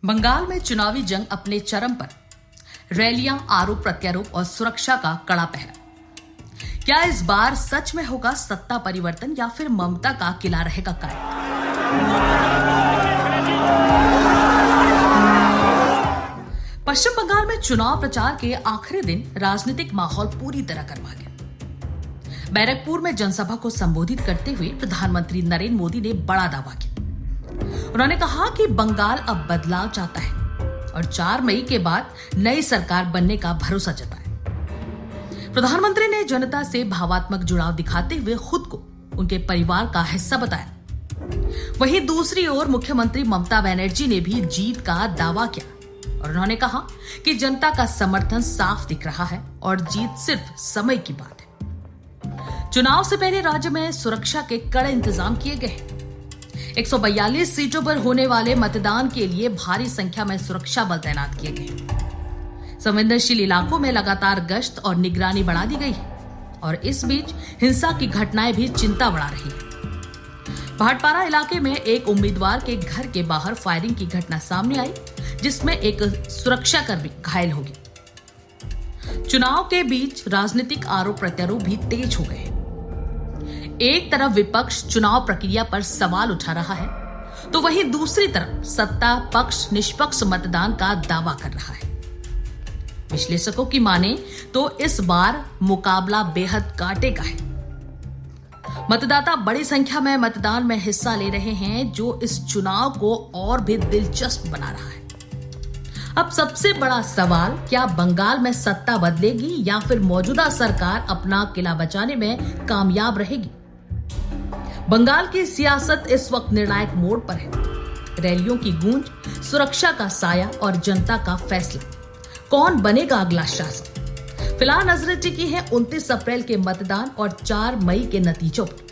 बंगाल में चुनावी जंग अपने चरम पर। रैलियां, आरोप प्रत्यारोप और सुरक्षा का कड़ा पहरा। क्या इस बार सच में होगा सत्ता परिवर्तन या फिर ममता का किला रहेगा कायम? पश्चिम बंगाल में चुनाव प्रचार के आखिरी दिन राजनीतिक माहौल पूरी तरह गर्मा गया। बैरकपुर में जनसभा को संबोधित करते हुए प्रधानमंत्री नरेंद्र मोदी ने बड़ा दावा किया। उन्होंने कहा कि बंगाल अब बदलाव चाहता है और 4 मई के बाद नई सरकार बनने का भरोसा जताया। प्रधानमंत्री ने जनता से भावात्मक जुड़ाव दिखाते हुए खुद को उनके परिवार का हिस्सा बताया। वहीं दूसरी ओर मुख्यमंत्री ममता बनर्जी ने भी जीत का दावा किया और उन्होंने कहा कि जनता का समर्थन साफ दिख रहा है और जीत सिर्फ समय की बात है। चुनाव से पहले राज्य में सुरक्षा के कड़े इंतजाम किए गए हैं। 142 सीटों पर होने वाले मतदान के लिए भारी संख्या में सुरक्षा बल तैनात किए गए। संवेदनशील इलाकों में लगातार गश्त और निगरानी बढ़ा दी गई है और इस बीच हिंसा की घटनाएं भी चिंता बढ़ा रही है। भाटपारा इलाके में एक उम्मीदवार के घर के बाहर फायरिंग की घटना सामने आई, जिसमें एक सुरक्षाकर्मी घायल हो गया। चुनाव के बीच राजनीतिक आरोप प्रत्यारोप भी तेज हो गए। एक तरफ विपक्ष चुनाव प्रक्रिया पर सवाल उठा रहा है, तो वहीं दूसरी तरफ सत्ता पक्ष निष्पक्ष मतदान का दावा कर रहा है। विश्लेषकों की माने तो इस बार मुकाबला बेहद कांटे का है। मतदाता बड़ी संख्या में मतदान में हिस्सा ले रहे हैं, जो इस चुनाव को और भी दिलचस्प बना रहा है। अब सबसे बड़ा सवाल, क्या बंगाल में सत्ता बदलेगी या फिर मौजूदा सरकार अपना किला बचाने में कामयाब रहेगी? बंगाल की सियासत इस वक्त निर्णायक मोड़ पर है। रैलियों की गूंज, सुरक्षा का साया और जनता का फैसला, कौन बनेगा अगला शासक? फिलहाल नजरें टिकी है 29 अप्रैल के मतदान और 4 मई के नतीजों पर।